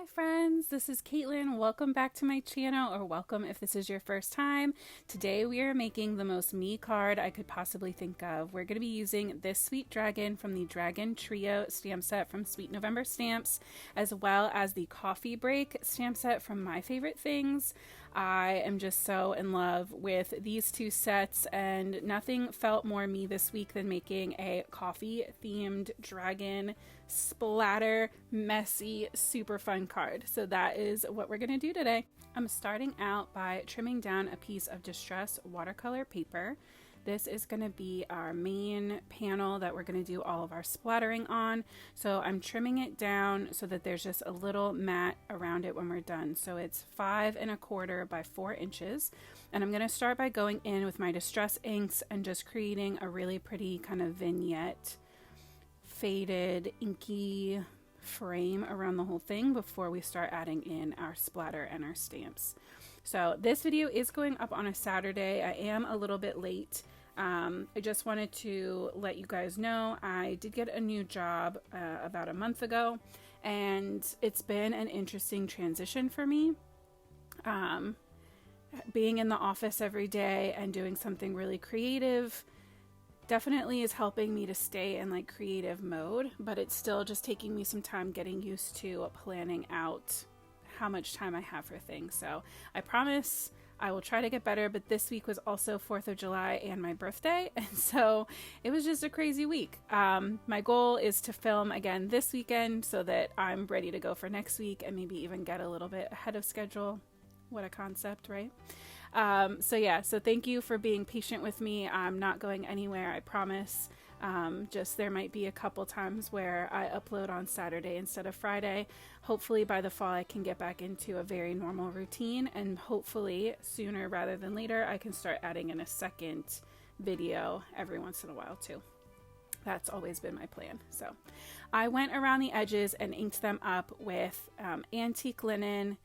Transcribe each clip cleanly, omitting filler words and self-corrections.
Hi friends, this is Caitlin. Welcome back to my channel, or welcome if this is your first time. Today we are making the most me card I could possibly think of. We're going to be using this Sweet Dragon from the Dragon Trio stamp set from Sweet November Stamps, as well as the Coffee Break stamp set from My Favorite Things. I am just so in love with these two sets, and nothing felt more me this week than making a coffee themed dragon splatter, messy, super fun card. So that is what we're going to do today. I'm starting out by trimming down a piece of distress watercolor paper. This is going to be our main panel that we're going to do all of our splattering on. So I'm trimming it down so that there's just a little mat around it when we're done. So it's 5 1/4 by 4 inches. And I'm going to start by going in with my distress inks and just creating a really pretty kind of vignette, faded, inky frame around the whole thing before we start adding in our splatter and our stamps. So this video is going up on a Saturday. I am a little bit late. I just wanted to let you guys know I did get a new job about a month ago, and it's been an interesting transition for me. Being in the office every day and doing something really creative definitely is helping me to stay in like creative mode, but it's still just taking me some time getting used to planning out how much time I have for things. So I promise I will try to get better, but this week was also 4th of July and my birthday, and so it was just a crazy week. My goal is to film again this weekend so that I'm ready to go for next week and maybe even get a little bit ahead of schedule. What a concept, right? So thank you for being patient with me. I'm not going anywhere, I promise. Just there might be a couple times where I upload on Saturday instead of Friday. Hopefully by the fall I can get back into a very normal routine, and hopefully sooner rather than later I can start adding in a second video every once in a while too. That's always been my plan. So I went around the edges and inked them up with antique linen,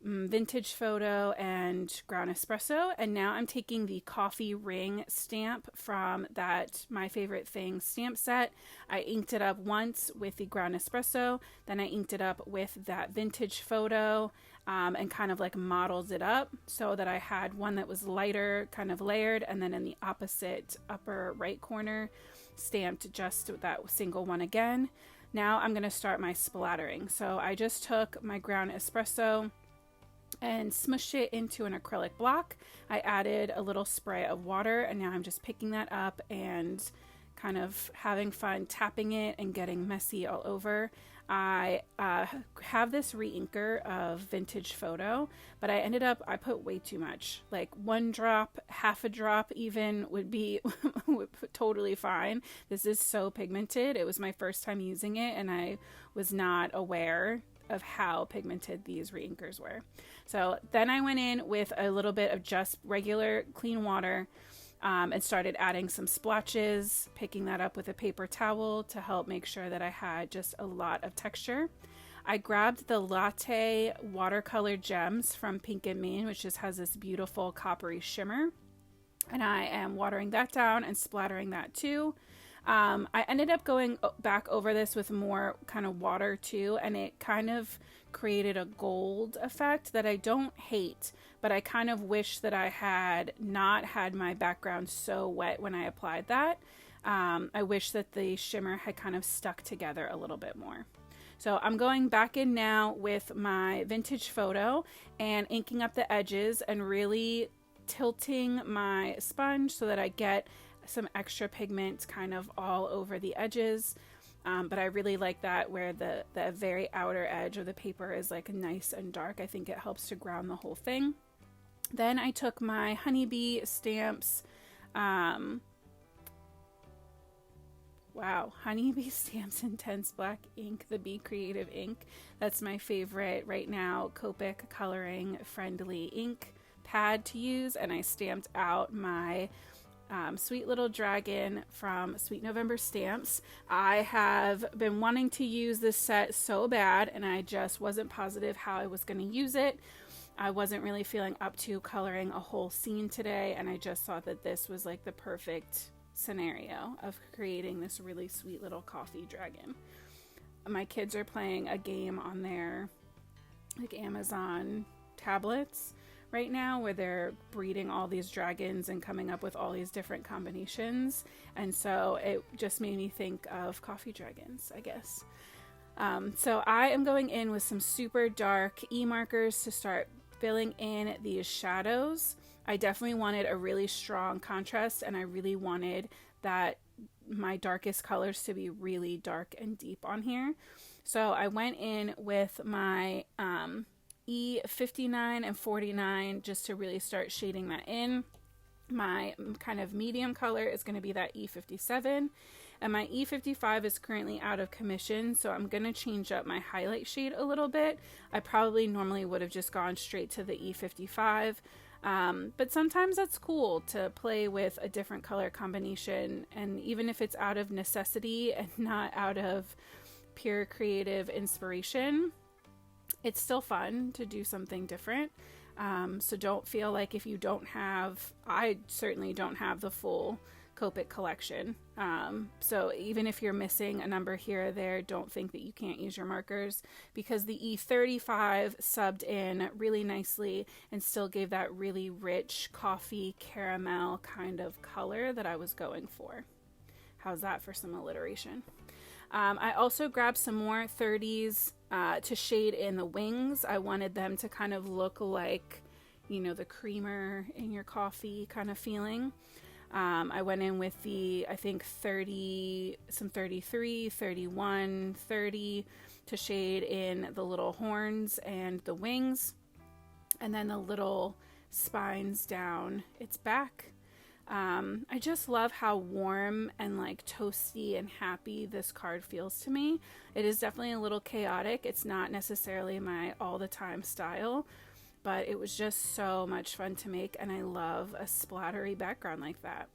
vintage photo, and ground espresso, and now I'm taking the coffee ring stamp from that My Favorite Things stamp set. I inked it up once with the ground espresso, then I inked it up with that vintage photo, and kind of like modeled it up so that I had one that was lighter, kind of layered, and then in the opposite upper right corner stamped just that single one again. Now I'm going to start my splattering. So I just took my ground espresso and smushed it into an acrylic block. I added a little spray of water, and now I'm just picking that up and kind of having fun tapping it and getting messy all over. I have this re-inker of vintage photo, but I put way too much. Like 1 drop, half a drop even would be totally fine. This is so pigmented. It was my first time using it, and I was not aware of how pigmented these re-inkers were. So then I went in with a little bit of just regular clean water, and started adding some splotches, picking that up with a paper towel to help make sure that I had just a lot of texture. I grabbed the Latte watercolor gems from Pink and Main, which just has this beautiful coppery shimmer, and I am watering that down and splattering that too. I ended up going back over this with more kind of water too, and it kind of created a gold effect that I don't hate, but I kind of wish that I had not had my background so wet when I applied that. I wish that the shimmer had kind of stuck together a little bit more. So I'm going back in now with my vintage photo and inking up the edges and really tilting my sponge so that I get some extra pigment kind of all over the edges, but I really like that where the very outer edge of the paper is like nice and dark. I think it helps to ground the whole thing. Then I took my honeybee stamps, honeybee stamps Intense Black ink, the Be Creative ink. That's my favorite right now Copic coloring friendly ink pad to use, and I stamped out my Sweet Little Dragon from Sweet November Stamps. I have been wanting to use this set so bad, and I just wasn't positive how I was going to use it. I wasn't really feeling up to coloring a whole scene today, and I just thought that this was like the perfect scenario of creating this really sweet little coffee dragon. My kids are playing a game on their like Amazon tablets right now, where they're breeding all these dragons and coming up with all these different combinations. And so it just made me think of coffee dragons, I guess. So I am going in with some super dark e-markers to start filling in these shadows. I definitely wanted a really strong contrast, and I really wanted that my darkest colors to be really dark and deep on here. So I went in with my E59 and 49 just to really start shading that in. My kind of medium color is going to be that E57, and my E55 is currently out of commission, so I'm going to change up my highlight shade a little bit. I probably normally would have just gone straight to the E55, but sometimes that's cool to play with a different color combination, and even if it's out of necessity and not out of pure creative inspiration, it's still fun to do something different. So don't feel like if you don't have, I certainly don't have the full Copic collection. So even if you're missing a number here or there, don't think that you can't use your markers, because the E35 subbed in really nicely and still gave that really rich coffee caramel kind of color that I was going for. How's that for some alliteration? I also grabbed some more 30s to shade in the wings. I wanted them to kind of look like, you know, the creamer in your coffee kind of feeling. I went in with the, I think 30, some 33, 31, 30 to shade in the little horns and the wings, and then the little spines down its back. I just love how warm and like toasty and happy this card feels to me. It is definitely a little chaotic. It's not necessarily my all the time style, but it was just so much fun to make, and I love a splattery background like that.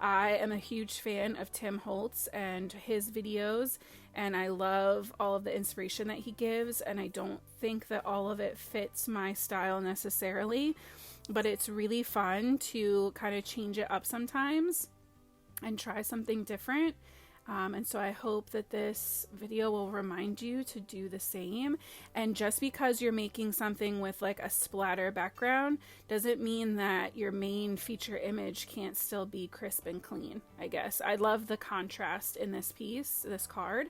I am a huge fan of Tim Holtz and his videos, and I love all of the inspiration that he gives, and I don't think that all of it fits my style necessarily, but it's really fun to kind of change it up sometimes and try something different. And so I hope that this video will remind you to do the same. And just because you're making something with like a splatter background doesn't mean that your main feature image can't still be crisp and clean, I guess. I love the contrast in this piece, this card,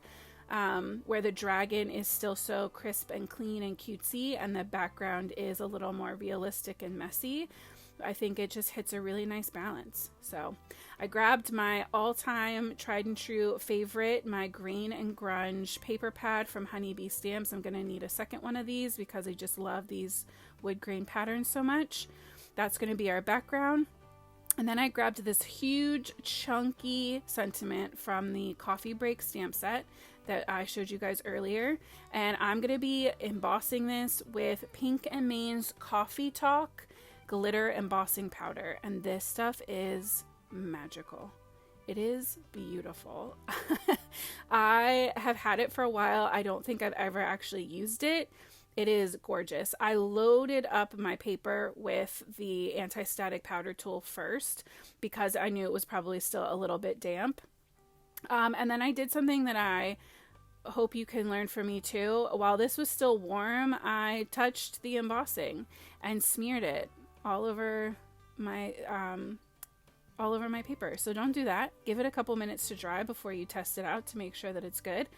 where the dragon is still so crisp and clean and cutesy, and the background is a little more realistic and messy. I think it just hits a really nice balance. So I grabbed my all-time tried and true favorite, my Grain and Grunge paper pad from Honeybee Stamps. I'm going to need a second one of these because I just love these wood grain patterns so much. That's going to be our background. And then I grabbed this huge chunky sentiment from the Coffee Break stamp set that I showed you guys earlier. And I'm going to be embossing this with Pink and Main's Coffee Talk glitter embossing powder, and this stuff is magical. It is beautiful. I have had it for a while. I don't think I've ever actually used it. It is gorgeous. I loaded up my paper with the anti-static powder tool first because I knew it was probably still a little bit damp. And then I did something that I hope you can learn from me too. While this was still warm, I touched the embossing and smeared it all over my paper. So don't do that. Give it a couple minutes to dry before you test it out to make sure that it's good.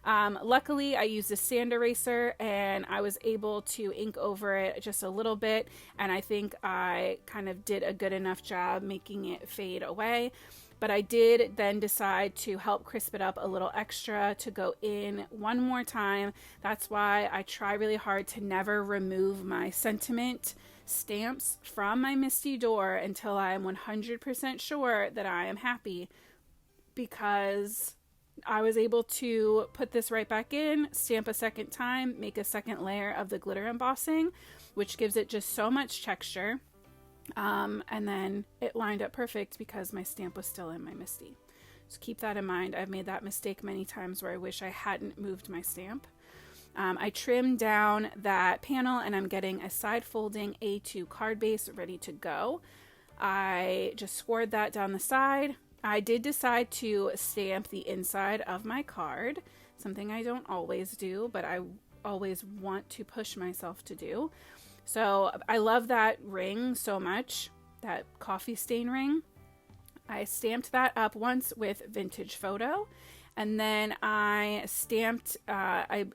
Luckily, I used a sand eraser and I was able to ink over it just a little bit, and I think I kind of did a good enough job making it fade away. But I did then decide to help crisp it up a little extra to go in one more time. That's why I try really hard to never remove my sentiment stamps from my Misty Door until I am 100% sure that I am happy, because I was able to put this right back in, stamp a second time, make a second layer of the glitter embossing, which gives it just so much texture. And then it lined up perfect because my stamp was still in my Misty. So keep that in mind. I've made that mistake many times where I wish I hadn't moved my stamp. I trimmed down that panel and I'm getting a side folding A2 card base ready to go. I just scored that down the side. I did decide to stamp the inside of my card, something I don't always do, but I always want to push myself to do. So I love that ring so much, that coffee stain ring. I stamped that up once with Vintage Photo, and then I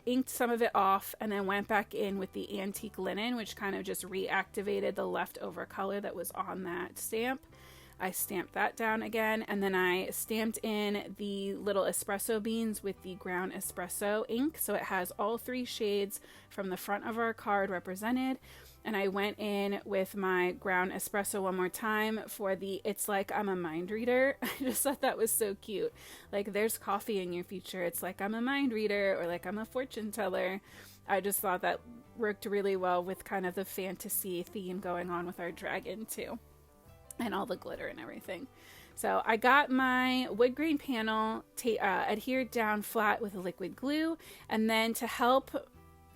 inked some of it off and then went back in with the antique linen, which kind of just reactivated the leftover color that was on that stamp. I stamped that down again, and then I stamped in the little espresso beans with the ground espresso ink, so it has all 3 shades from the front of our card represented. And I went in with my ground espresso one more time for the "It's like I'm a mind reader." I just thought that was so cute. Like, there's coffee in your future. It's like I'm a mind reader, or like I'm a fortune teller. I just thought that worked really well with kind of the fantasy theme going on with our dragon too, and all the glitter and everything. So I got my wood grain panel adhered down flat with a liquid glue, and then to help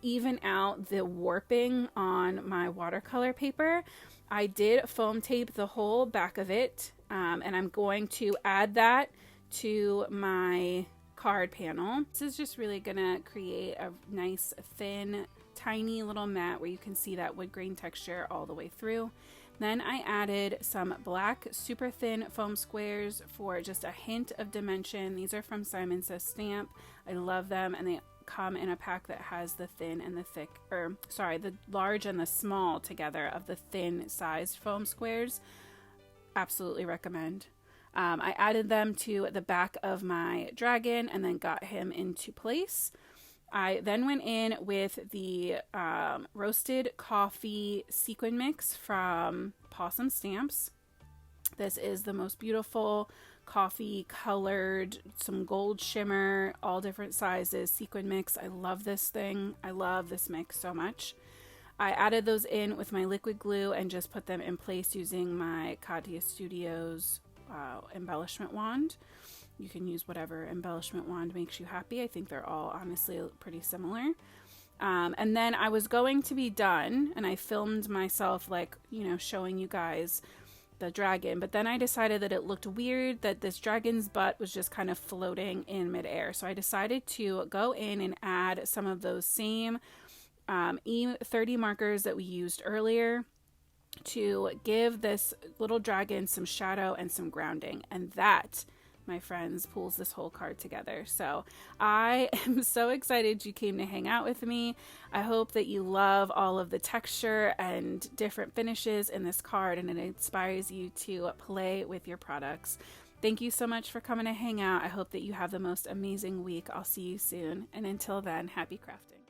even out the warping on my watercolor paper, I did foam tape the whole back of it, and I'm going to add that to my card panel. This is just really gonna create a nice thin tiny little mat where you can see that wood grain texture all the way through. Then I added some black super thin foam squares for just a hint of dimension. These are from Simon Says Stamp. I love them, and they come in a pack that has the thin and the thick, the large and the small together of the thin sized foam squares. Absolutely recommend. I added them to the back of my dragon and then got him into place. I then went in with the roasted coffee sequin mix from Pawsome Stamps. This is the most beautiful coffee colored, some gold shimmer, all different sizes sequin mix. I love this thing. I love this mix so much. I added those in with my liquid glue and just put them in place using my Katia Studios embellishment wand. You can use whatever embellishment wand makes you happy. I think they're all honestly pretty similar. And then I was going to be done, and I filmed myself, like, showing you guys the dragon, but then I decided that it looked weird that this dragon's butt was just kind of floating in midair. So I decided to go in and add some of those same E30 markers that we used earlier to give this little dragon some shadow and some grounding. And that, my friends, pulls this whole card together. So I am so excited you came to hang out with me. I hope that you love all of the texture and different finishes in this card, and it inspires you to play with your products. Thank you so much for coming to hang out. I hope that you have the most amazing week. I'll see you soon. And until then, happy crafting.